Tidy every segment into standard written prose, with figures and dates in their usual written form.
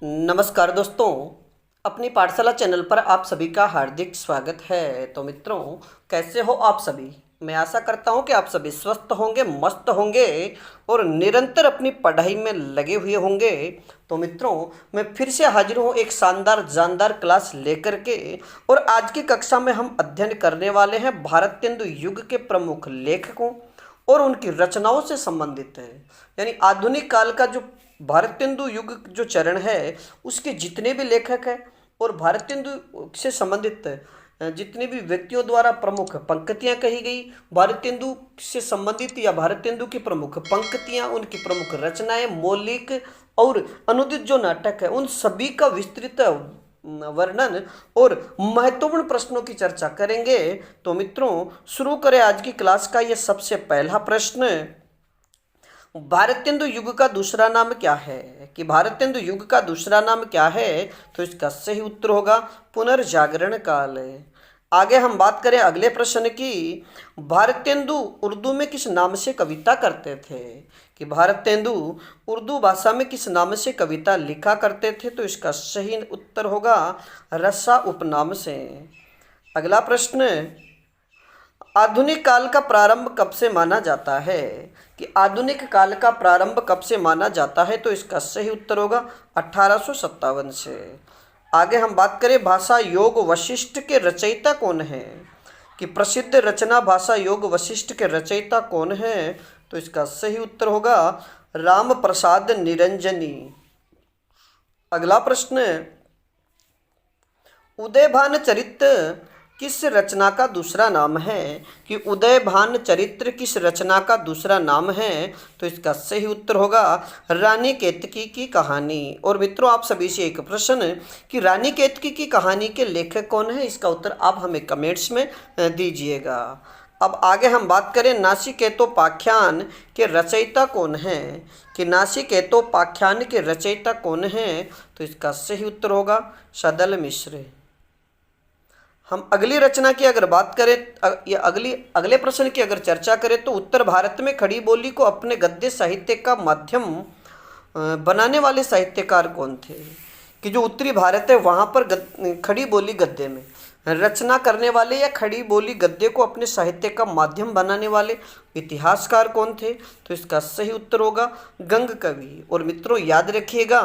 नमस्कार दोस्तों, अपनी पाठशाला चैनल पर आप सभी का हार्दिक स्वागत है। तो मित्रों, कैसे हो आप सभी? मैं आशा करता हूं कि आप सभी स्वस्थ होंगे, मस्त होंगे और निरंतर अपनी पढ़ाई में लगे हुए होंगे। तो मित्रों, मैं फिर से हाजिर हूं एक शानदार जानदार क्लास लेकर के। और आज की कक्षा में हम अध्ययन करने वाले हैं भारतेंदु युग के प्रमुख लेखकों और उनकी रचनाओं से संबंधित है। यानी आधुनिक काल का जो भारतेंदु युग जो चरण है उसके जितने भी लेखक हैं और भारतेंदु से संबंधित जितने भी व्यक्तियों द्वारा प्रमुख पंक्तियां कही गई, भारतेंदु से संबंधित या भारतेंदु की प्रमुख पंक्तियां, उनकी प्रमुख रचनाएं, मौलिक और अनुदित जो नाटक है, उन सभी का विस्तृत वर्णन और महत्वपूर्ण प्रश्नों की चर्चा करेंगे। तो मित्रों, शुरू करें आज की क्लास का ये सबसे पहला प्रश्न। भारतेंदु युग का दूसरा नाम क्या है? कि भारतेंदु युग का दूसरा नाम क्या है? तो इसका सही उत्तर होगा पुनर्जागरण काल। आगे हम बात करें अगले प्रश्न की। भारतेंदु उर्दू में किस नाम से कविता करते थे? कि भारतेंदु उर्दू भाषा में किस नाम से कविता लिखा करते थे? तो इसका सही उत्तर होगा रसा उपनाम से। अगला प्रश्न, आधुनिक काल का प्रारंभ कब से माना जाता है? कि आधुनिक काल का प्रारंभ कब से माना जाता है? तो इसका सही उत्तर होगा 1857 से। आगे हम बात करें भाषा योग वशिष्ठ के रचयिता कौन है? कि प्रसिद्ध रचना भाषा योग वशिष्ठ के रचयिता कौन है? तो इसका सही उत्तर होगा राम प्रसाद निरंजनी। अगला प्रश्न, उदयभान चरित्र किस रचना का दूसरा नाम है? कि उदयभान चरित्र किस रचना का दूसरा नाम है? तो इसका सही उत्तर होगा रानी केतकी की कहानी। और मित्रों, आप सभी से एक प्रश्न कि रानी केतकी की कहानी के लेखक कौन है? इसका उत्तर आप हमें कमेंट्स में दीजिएगा। अब आगे हम बात करें नासिकेतोपाख्यान के रचयिता कौन है? कि नासिकेतोपाख्यान के रचयिता कौन है? तो इसका सही उत्तर होगा सदल मिश्र। हम अगली रचना की अगर बात करें या अगले प्रश्न की अगर चर्चा करें तो उत्तर भारत में खड़ी बोली को अपने गद्य साहित्य का माध्यम बनाने वाले साहित्यकार कौन थे? कि जो उत्तरी भारत है वहाँ पर खड़ी बोली गद्य में रचना करने वाले या खड़ी बोली गद्य को अपने साहित्य का माध्यम बनाने वाले इतिहासकार कौन थे? तो इसका सही उत्तर होगा गंग कवि। और मित्रों, याद रखिएगा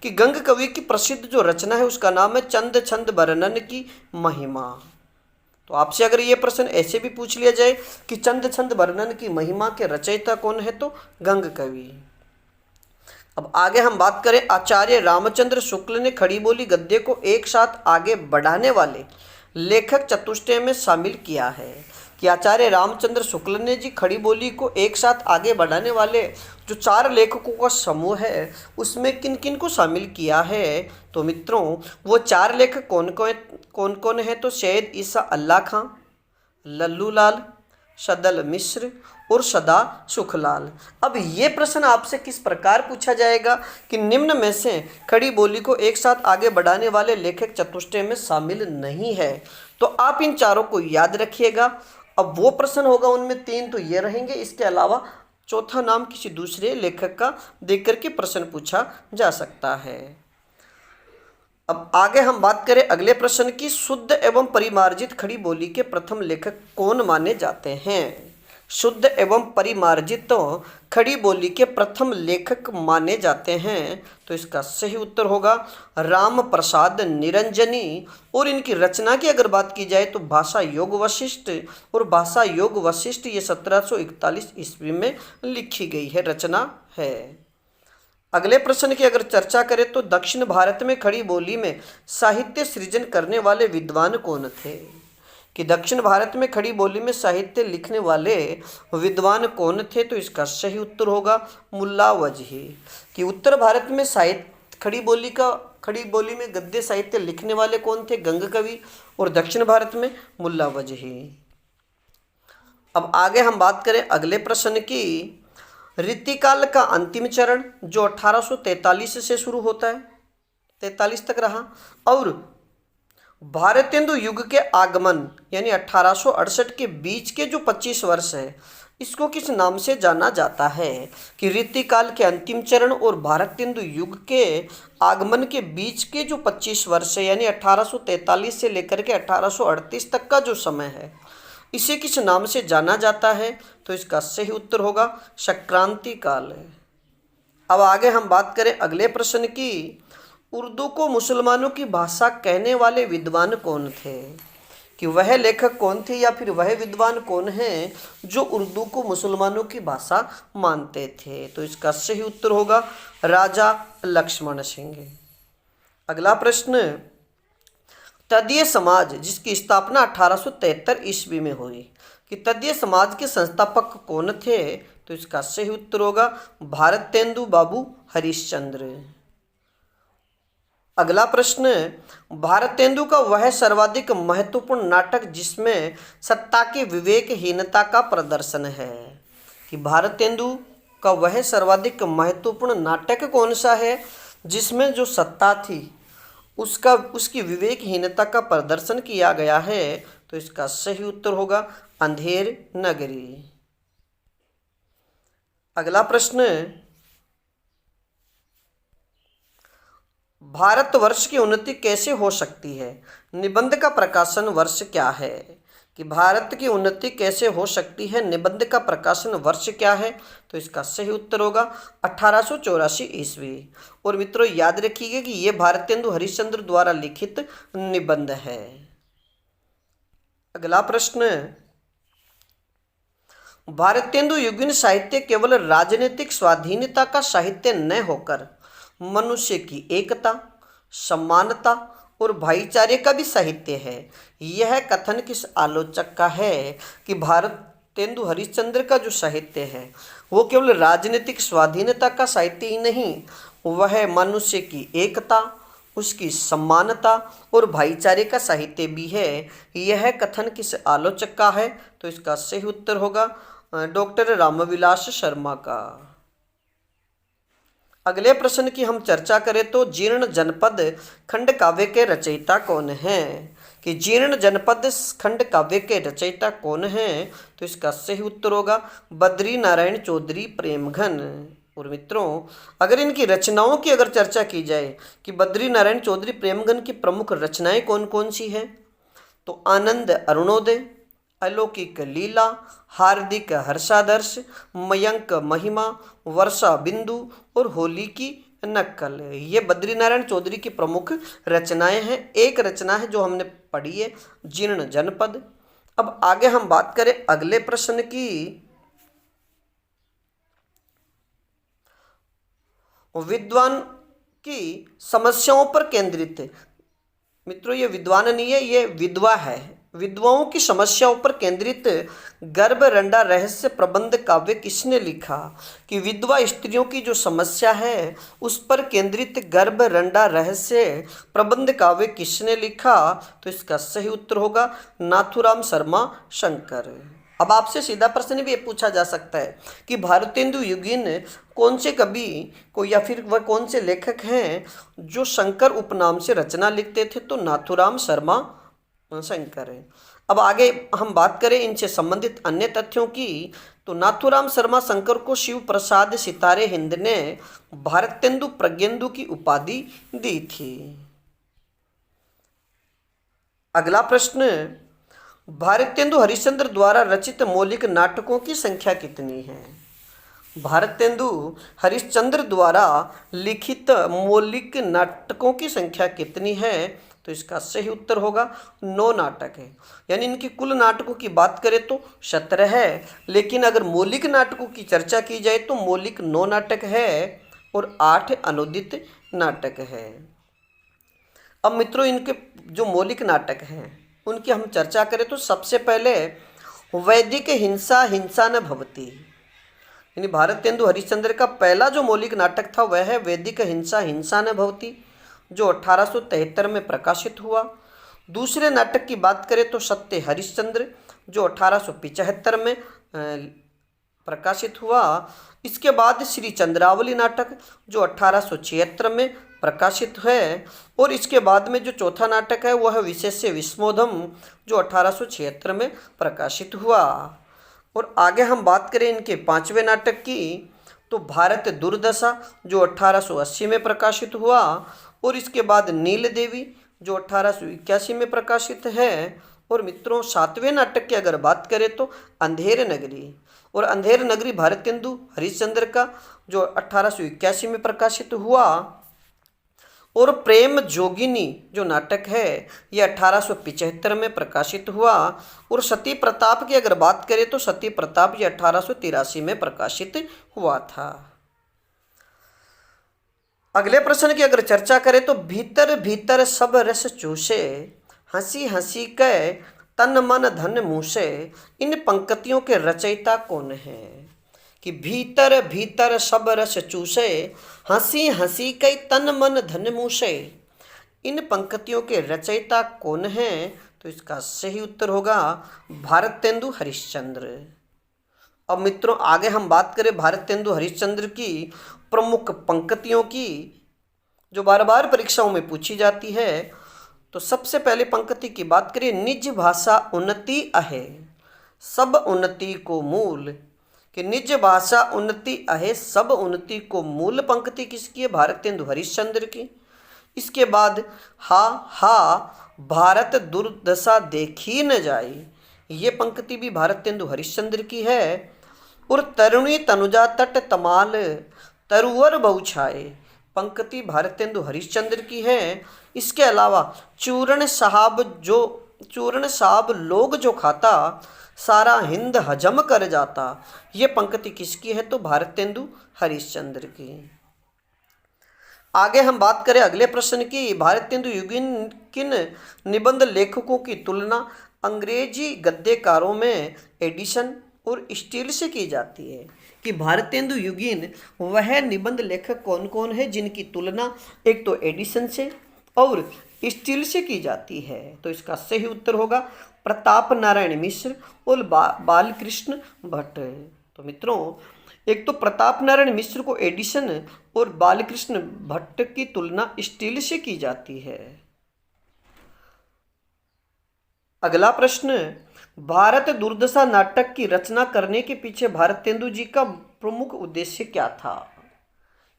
कि गंग कवि की प्रसिद्ध जो रचना है उसका नाम है चंद छंद वर्णन की महिमा। तो आपसे अगर ये प्रश्न ऐसे भी पूछ लिया जाए कि चंद छंद वर्णन की महिमा के रचयिता कौन है? तो गंग कवि। अब आगे हम बात करें आचार्य रामचंद्र शुक्ल ने खड़ी बोली गद्य को एक साथ आगे बढ़ाने वाले लेखक चतुष्टय में शामिल किया है। कि आचार्य रामचंद्र शुक्ल ने जी खड़ी बोली को एक साथ आगे बढ़ाने वाले जो 4 लेखकों का समूह है उसमें किन किन को शामिल किया है? तो मित्रों, वो 4 लेखक कौन कौन है? तो सैयद ईसा अल्लाह खां, लल्लू लाल, सदल मिश्र और सदा सुखलाल। अब ये प्रश्न आपसे किस प्रकार पूछा जाएगा कि निम्न में से खड़ी बोली को एक साथ आगे बढ़ाने वाले लेखक चतुष्टय में शामिल नहीं है? तो आप इन चारों को याद रखिएगा। अब वो प्रश्न होगा उनमें 3 तो ये रहेंगे, इसके अलावा चौथा नाम किसी दूसरे लेखक का देख करके प्रश्न पूछा जा सकता है। अब आगे हम बात करें अगले प्रश्न की, शुद्ध एवं परिमार्जित खड़ी बोली के प्रथम लेखक कौन माने जाते हैं? शुद्ध एवं परिमार्जित खड़ी बोली के प्रथम लेखक माने जाते हैं। तो इसका सही उत्तर होगा राम प्रसाद निरंजनी। और इनकी रचना की अगर बात की जाए तो भाषा योग वशिष्ठ, और भाषा योग वशिष्ठ ये 1741 ईस्वी में लिखी गई है रचना है। अगले प्रश्न की अगर चर्चा करें तो दक्षिण भारत में खड़ी बोली में साहित्य सृजन करने वाले विद्वान कौन थे? कि दक्षिण भारत में खड़ी बोली में साहित्य लिखने वाले विद्वान कौन थे? तो इसका सही उत्तर होगा मुल्ला वजही। कि उत्तर भारत में साहित्य खड़ी बोली में गद्य साहित्य लिखने वाले कौन थे? गंग कवि। और दक्षिण भारत में मुल्ला वजही। अब आगे हम बात करें अगले प्रश्न की, रीतिकाल का अंतिम चरण जो 1843 से शुरू होता है, 43 तक रहा, और भारतेंदु युग के आगमन यानी 1868 के बीच के जो 25 वर्ष है इसको किस नाम से जाना जाता है? कि रीतिकाल के अंतिम चरण और भारतेंदु युग के आगमन के बीच के जो 25 वर्ष है, यानी 1843 से लेकर के 1838 तक का जो समय है, इसे किस नाम से जाना जाता है? तो इसका सही उत्तर होगा संक्रांति काल। अब आगे हम बात करें अगले प्रश्न की। उर्दू को मुसलमानों की भाषा कहने वाले विद्वान कौन थे? कि वह लेखक कौन थे या फिर वह विद्वान कौन हैं जो उर्दू को मुसलमानों की भाषा मानते थे? तो इसका सही उत्तर होगा राजा लक्ष्मण सिंह। अगला प्रश्न, तदीय समाज जिसकी स्थापना 1873 ईस्वी में हुई, कि तदीय समाज के संस्थापक कौन थे? तो इसका सही उत्तर होगा भारतेंदु बाबू हरिश्चंद्र। अगला प्रश्न, भारतेंदु का वह सर्वाधिक महत्वपूर्ण नाटक जिसमें सत्ता की विवेकहीनता का प्रदर्शन है? कि भारतेंदु का वह सर्वाधिक महत्वपूर्ण नाटक कौन सा है जिसमें जो सत्ता थी उसकी विवेकहीनता का प्रदर्शन किया गया है? तो इसका सही उत्तर होगा अंधेर नगरी। अगला प्रश्न, भारतवर्ष की उन्नति कैसे हो सकती है? निबंध का प्रकाशन वर्ष क्या है? कि भारत की उन्नति कैसे हो सकती है, निबंध का प्रकाशन वर्ष क्या है? तो इसका सही उत्तर होगा 1884 ईस्वी। और मित्रों याद रखिएगा कि ये भारतेंदु हरिश्चंद्र द्वारा लिखित निबंध है। अगला प्रश्न, भारतेंदु युगीन साहित्य केवल राजनीतिक स्वाधीनता का साहित्य न होकर मनुष्य की एकता, समानता और भाईचारे का भी साहित्य है। यह कथन किस आलोचक का है? कि भारतेंदु हरिश्चंद्र का जो साहित्य है वो केवल राजनीतिक स्वाधीनता का साहित्य ही नहीं, वह मनुष्य की एकता, उसकी समानता और भाईचारे का साहित्य भी है। यह कथन किस आलोचक का है? तो इसका सही उत्तर होगा डॉक्टर रामविलास शर्मा का। अगले प्रश्न की हम चर्चा करें तो जीर्ण जनपद खंड काव्य के रचयिता कौन हैं? कि जीर्ण जनपद खंड काव्य के रचयिता कौन हैं? तो इसका सही उत्तर होगा बद्री नारायण चौधरी प्रेमघन। और मित्रों अगर इनकी रचनाओं की अगर चर्चा की जाए कि बद्री नारायण चौधरी प्रेमघन की प्रमुख रचनाएं कौन कौन सी हैं, तो आनंद अरुणोदय, अलौकिक लीला, हार्दिक हर्षादर्श, मयंक महिमा, वर्षा बिंदु और होली की नक्कल, ये बद्रीनारायण चौधरी की प्रमुख रचनाएं हैं। एक रचना है जो हमने पढ़ी है जीर्ण जनपद। अब आगे हम बात करें अगले प्रश्न की। विद्वान की समस्याओं पर केंद्रित, मित्रों ये विद्वान नहीं है, ये विधवा है। विधवाओं की समस्याओं पर केंद्रित गर्भ रंडा रहस्य प्रबंध काव्य किसने लिखा? कि विधवा स्त्रियों की जो समस्या है उस पर केंद्रित गर्भ रंडा रहस्य प्रबंध काव्य किसने लिखा? तो इसका सही उत्तर होगा नाथुराम शर्मा शंकर। अब आपसे सीधा प्रश्न भी ये पूछा जा सकता है कि भारतेंदु युगीन कौन से कवि को या फिर वह कौन से लेखक हैं जो शंकर उपनाम से रचना लिखते थे? तो नाथुराम शर्मा शंकर है। अब आगे हम बात करें इनसे संबंधित अन्य तथ्यों की, तो नाथुराम शर्मा शंकर को शिव प्रसाद सितारे हिंद ने भारतेंदु प्रज्ञेंदु की उपाधि दी थी। अगला प्रश्न, भारतेंदु हरिश्चंद्र द्वारा रचित मौलिक नाटकों की संख्या कितनी है? भारतेंदु हरिश्चंद्र द्वारा लिखित मौलिक नाटकों की संख्या कितनी है? तो इसका सही उत्तर होगा 9 नाटक है। यानी इनकी कुल नाटकों की बात करें तो 17 है, लेकिन अगर मौलिक नाटकों की चर्चा की जाए तो मौलिक 9 नाटक है और 8 अनुदित नाटक है। अब मित्रों इनके जो मौलिक नाटक हैं उनकी हम चर्चा करें तो सबसे पहले वैदिक हिंसा हिंसा न भवती, यानी भारतेंदु हरिश्चंद्र का पहला जो मौलिक नाटक था वह है वैदिक हिंसा हिंसा न भवती, जो 1873 में प्रकाशित हुआ। दूसरे नाटक की बात करें तो सत्य हरिश्चंद्र, जो 1875 में प्रकाशित हुआ। इसके बाद श्री चंद्रावली नाटक जो 1876 में प्रकाशित है। और इसके बाद में जो चौथा नाटक है वह विशेष्य विस्मोधम जो 1876 में प्रकाशित हुआ। और आगे हम बात करें इनके पांचवें नाटक की, तो भारत दुर्दशा जो 1880 में प्रकाशित हुआ, और इसके बाद नील देवी जो 1881 में प्रकाशित है। और मित्रों सातवें नाटक की अगर बात करें तो अंधेर नगरी, और अंधेर नगरी भारतेंदु हरिश्चंद्र का जो 1881 में प्रकाशित हुआ। और प्रेम जोगिनी जो नाटक है ये 1875 में प्रकाशित हुआ। और सती प्रताप की अगर बात करें तो सती प्रताप ये 1883 में प्रकाशित हुआ था। अगले प्रश्न की अगर चर्चा करें तो भीतर भीतर सब रस चूसे, हंसी हंसी कै तन मन धन मूसे, इन पंक्तियों के रचयिता कौन है? कि भीतर भीतर सब रस चूसे, हंसी हंसी कै तन मन धन मूसे, इन पंक्तियों के रचयिता कौन है? तो इसका सही उत्तर होगा भारतेंदु हरिश्चंद्र। अब मित्रों आगे हम बात करें भारतेंदु हरिश्चंद्र की प्रमुख पंक्तियों की, जो बार बार परीक्षाओं में पूछी जाती है। तो सबसे पहले पंक्ति की बात करें, निज भाषा उन्नति अहे सब उन्नति को मूल, कि निज भाषा उन्नति अहे सब उन्नति को मूल पंक्ति किसकी है? भारतेंदु हरिश्चंद्र की। इसके बाद हा हा भारत दुर्दशा देखी न जाई, ये पंक्ति भी भारतेंदु हरिश्चंद्र की है। और तरुणी तनुजा तट तमाल तरुवर बहुछाए, पंक्ति भारतेंदु हरिश्चंद्र की है। इसके अलावा चूर्ण साहब लोग जो खाता, सारा हिंद हजम कर जाता, ये पंक्ति किसकी है? तो भारतेंदु हरिश्चंद्र की। आगे हम बात करें अगले प्रश्न की, भारतेंदु युगीन किन निबंध लेखकों की तुलना अंग्रेजी गद्यकारों में एडिसन और स्टील से की जाती है? कि भारतेंदु युगीन वह निबंध लेखक कौन कौन है जिनकी तुलना एक तो एडिसन से और स्टील से की जाती है? तो इसका सही उत्तर होगा प्रताप नारायण मिश्र और बालकृष्ण भट्ट। तो मित्रों एक तो प्रताप नारायण मिश्र को एडिसन और बालकृष्ण भट्ट की तुलना स्टील से की जाती है। अगला प्रश्न, भारत दुर्दशा नाटक की रचना करने के पीछे भारतेंदु जी का प्रमुख उद्देश्य क्या था?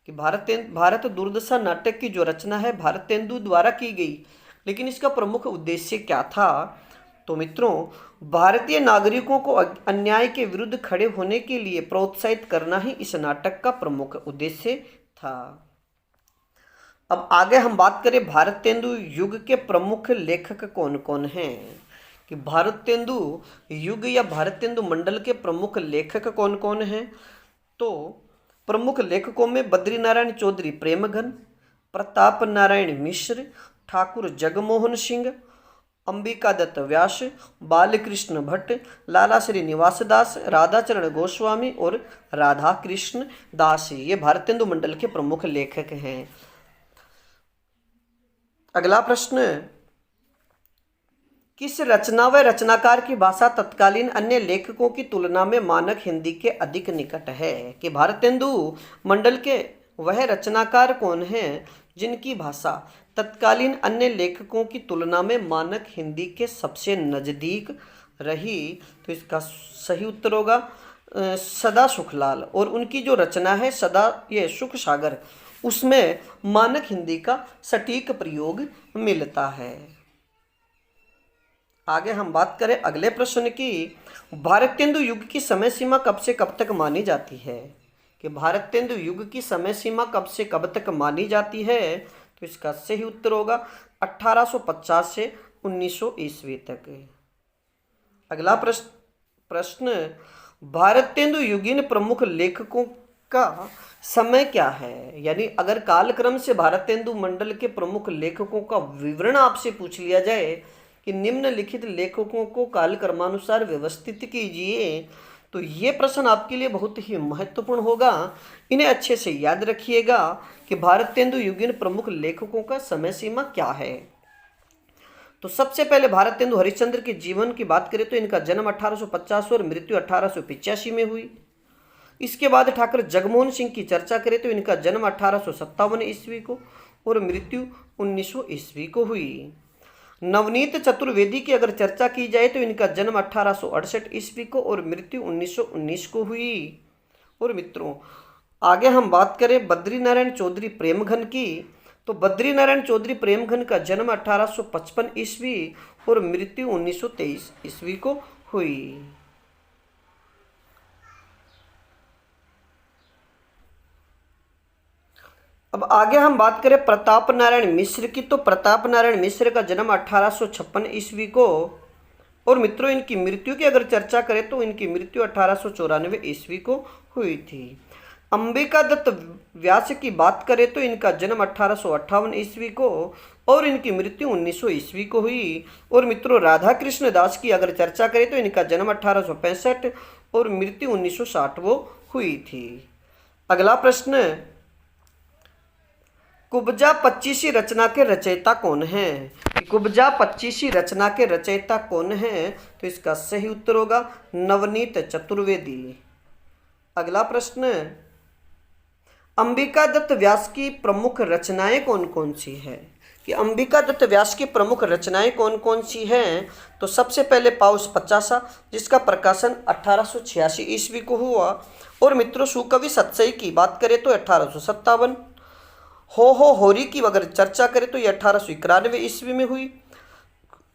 कि भारत दुर्दशा नाटक की जो रचना है भारतेंदु द्वारा की गई, लेकिन इसका प्रमुख उद्देश्य क्या था? तो मित्रों भारतीय नागरिकों को अन्याय के विरुद्ध खड़े होने के लिए प्रोत्साहित करना ही इस नाटक का प्रमुख उद्देश्य था। अब आगे हम बात करें भारतेंदु युग के प्रमुख लेखक कौन कौन हैं? कि भारतेंदु युग या भारतेंदु मंडल के प्रमुख लेखक कौन कौन हैं? तो प्रमुख लेखकों में बद्रीनारायण चौधरी प्रेमघन, प्रताप नारायण मिश्र, ठाकुर जगमोहन सिंह, अंबिका दत्त व्यास, बालकृष्ण भट्ट, लाला श्रीनिवास दास, राधाचरण गोस्वामी और राधा कृष्ण दास, ये भारतेंदु मंडल के प्रमुख लेखक हैं। अगला प्रश्न, किस रचना व रचनाकार की भाषा तत्कालीन अन्य लेखकों की तुलना में मानक हिंदी के अधिक निकट है? कि भारतेंदु मंडल के वह रचनाकार कौन हैं जिनकी भाषा तत्कालीन अन्य लेखकों की तुलना में मानक हिंदी के सबसे नज़दीक रही? तो इसका सही उत्तर होगा सदा सुखलाल। और उनकी जो रचना है सदा ये सुख सागर, उसमें मानक हिंदी का सटीक प्रयोग मिलता है। आगे हम बात करें अगले प्रश्न की, भारतेंदु युग की समय सीमा कब से कब तक मानी जाती है? कि भारतेंदु युग की समय सीमा कब से कब तक मानी जाती है? तो इसका सही उत्तर होगा 1850 से 1900 ईस्वी तक। अगला प्रश्न, भारतेंदु युगीन प्रमुख लेखकों का समय क्या है? यानी अगर कालक्रम से भारतेंदु मंडल के प्रमुख लेखकों का विवरण आपसे पूछ लिया जाए कि निम्नलिखित लेखकों को कालक्रमानुसार व्यवस्थित कीजिए, तो ये प्रश्न आपके लिए बहुत ही महत्वपूर्ण होगा। इन्हें अच्छे से याद रखिएगा कि भारतेंदु युगीन प्रमुख लेखकों का समय सीमा क्या है। तो सबसे पहले भारतेंदु हरिश्चंद्र के जीवन की बात करें तो इनका जन्म 1850 और मृत्यु 1885 में हुई। इसके बाद ठाकुर जगमोहन सिंह की चर्चा करें तो इनका जन्म 1857 ईस्वी को और मृत्यु 1900 ईस्वी को हुई। नवनीत चतुर्वेदी की अगर चर्चा की जाए तो इनका जन्म 1868 ईस्वी को और मृत्यु 1919 को हुई। और मित्रों आगे हम बात करें बद्रीनारायण चौधरी प्रेमघन की, तो बद्रीनारायण चौधरी प्रेमघन का जन्म 1855 ईस्वी और मृत्यु 1923 ईस्वी को हुई। अब आगे हम बात करें प्रताप नारायण मिश्र की, तो प्रताप नारायण मिश्र का जन्म 1856 ईस्वी को और मित्रों इनकी मृत्यु की अगर चर्चा करें तो इनकी मृत्यु 1894 ईस्वी को हुई थी। अंबिका दत्त व्यास की बात करें तो इनका जन्म 1858 ईस्वी को और इनकी मृत्यु 1900 ईस्वी को हुई। और मित्रों राधा कृष्ण दास की अगर चर्चा करें तो इनका जन्म 1865 और मृत्यु 1960 वो हुई थी। अगला प्रश्न, कुब्जा पच्चीसी रचना के रचयिता कौन है? कुब्जा पच्चीसी रचना के रचयिता कौन है? तो इसका सही उत्तर होगा नवनीत चतुर्वेदी। अगला प्रश्न, अंबिका दत्त व्यास की प्रमुख रचनाएं कौन कौन सी है? कि अंबिका दत्त व्यास की प्रमुख रचनाएं कौन कौन सी हैं? तो सबसे पहले पाउस पचासा जिसका प्रकाशन 1886 ईस्वी को हुआ। और मित्रों सुकवि सतसई की बात करें तो 1857। हो होरी की अगर चर्चा करें तो ये 1891 ईस्वी में हुई,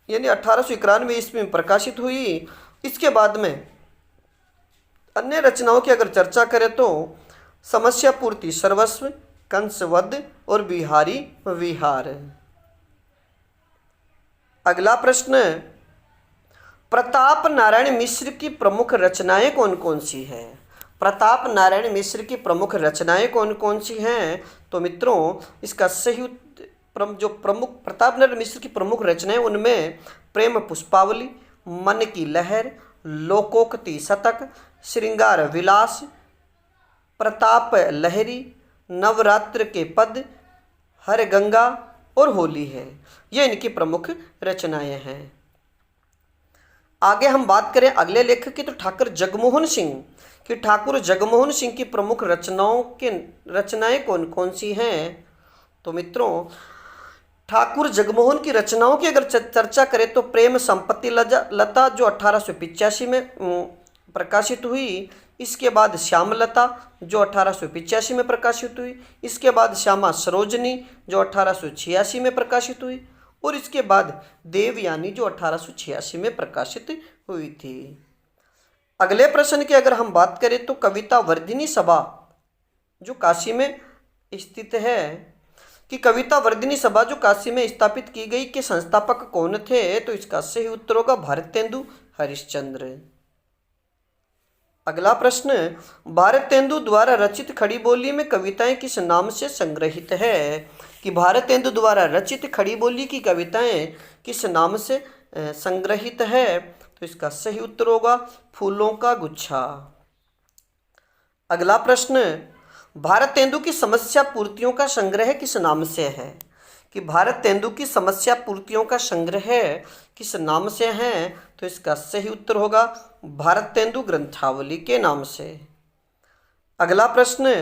यानी 1891 ईस्वी में प्रकाशित हुई। इसके बाद में अन्य रचनाओं की अगर चर्चा करें तो समस्या पूर्ति सर्वस्व, कंसवध और बिहारी विहार। अगला प्रश्न, प्रताप नारायण मिश्र की प्रमुख रचनाएं कौन कौन सी है? प्रताप नारायण मिश्र की प्रमुख रचनाएं कौन कौन सी हैं? तो मित्रों इसका सही जो प्रमुख प्रताप नारायण मिश्र की प्रमुख रचनाएं उनमें प्रेम पुष्पावली, मन की लहर, लोकोक्ति शतक, श्रृंगार विलास, प्रताप लहरी, नवरात्र के पद, हर गंगा और होली है। ये इनकी प्रमुख रचनाएं हैं। आगे हम बात करें अगले लेखक की तो ठाकुर जगमोहन सिंह कि ठाकुर जगमोहन सिंह की प्रमुख रचनाएं कौन कौन सी हैं? तो मित्रों ठाकुर जगमोहन की रचनाओं की अगर चर्चा करें तो प्रेम संपत्ति लता जो 1885 में प्रकाशित हुई। इसके बाद श्यामलता जो 1885 में प्रकाशित हुई। इसके बाद श्यामा सरोजनी जो 1886 में प्रकाशित हुई। और इसके बाद देवयानी जो 1886 में प्रकाशित हुई थी। अगले प्रश्न की अगर हम बात करें तो कविता वर्धिनी सभा जो काशी में स्थित है कि कविता वर्धिनी सभा जो काशी में स्थापित की गई के संस्थापक कौन थे? तो इसका सही उत्तर होगा भारतेंदु हरिश्चंद्र। अगला प्रश्न, भारतेंदु द्वारा रचित खड़ी बोली में कविताएं किस नाम से संग्रहित है? कि भारतेंदु द्वारा रचित खड़ी बोली की कविताएं किस नाम से संग्रहित है? तो इसका सही उत्तर होगा फूलों का गुच्छा। अगला प्रश्न, भारतेंदु की समस्या पूर्तियों का संग्रह किस नाम से है? कि भारतेंदु की समस्या पूर्तियों का संग्रह किस नाम से है? तो इसका सही उत्तर होगा भारतेंदु ग्रंथावली के नाम से। अगला प्रश्न,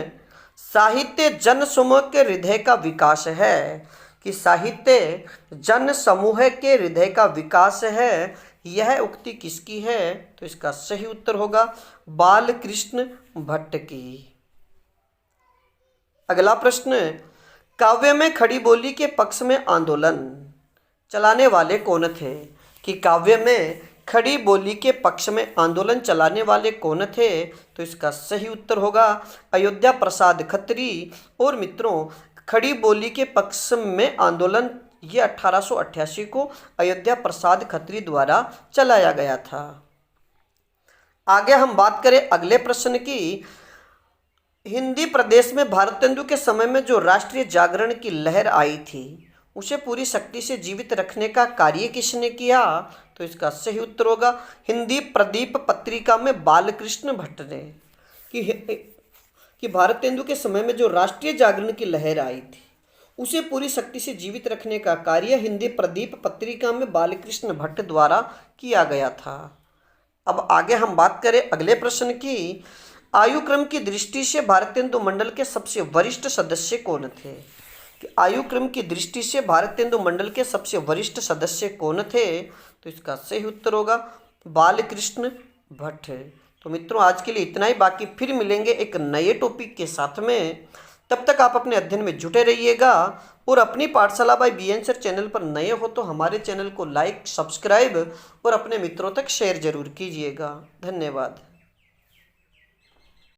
साहित्य जन समूह के हृदय का विकास है। कि साहित्य जन समूह के हृदय का विकास है, यह उक्ति किसकी है? तो इसका सही उत्तर होगा बालकृष्ण भट्ट की। अगला प्रश्न, काव्य में खड़ी बोली के पक्ष में आंदोलन चलाने वाले कौन थे? कि काव्य में खड़ी बोली के पक्ष में आंदोलन चलाने वाले कौन थे? तो इसका सही उत्तर होगा अयोध्या प्रसाद खत्री। और मित्रों खड़ी बोली के पक्ष में आंदोलन ये 1888 को अयोध्या प्रसाद खत्री द्वारा चलाया गया था। आगे हम बात करें अगले प्रश्न की, हिंदी प्रदेश में भारतेंदु के समय में जो राष्ट्रीय जागरण की लहर आई थी उसे पूरी शक्ति से जीवित रखने का कार्य किसने किया? तो इसका सही उत्तर होगा हिंदी प्रदीप पत्रिका में बालकृष्ण भट्ट ने। कि भारतेंदु के समय में जो राष्ट्रीय जागरण की लहर आई थी उसे पूरी शक्ति से जीवित रखने का कार्य हिंदी प्रदीप पत्रिका में बालकृष्ण भट्ट द्वारा किया गया था। अब आगे हम बात करें अगले प्रश्न की, आयु क्रम की दृष्टि से भारतेंदु मंडल के सबसे वरिष्ठ सदस्य कौन थे? कि आयु क्रम की दृष्टि से भारतेंदु मंडल के सबसे वरिष्ठ सदस्य कौन थे? तो इसका सही उत्तर होगा बालकृष्ण भट्ट। तो मित्रों आज के लिए इतना ही, बाकी फिर मिलेंगे एक नए टॉपिक के साथ में। तब तक आप अपने अध्ययन में जुटे रहिएगा और अपनी पाठशाला बाय बीएन सर चैनल पर नए हो तो हमारे चैनल को लाइक, सब्सक्राइब और अपने मित्रों तक शेयर जरूर कीजिएगा। धन्यवाद।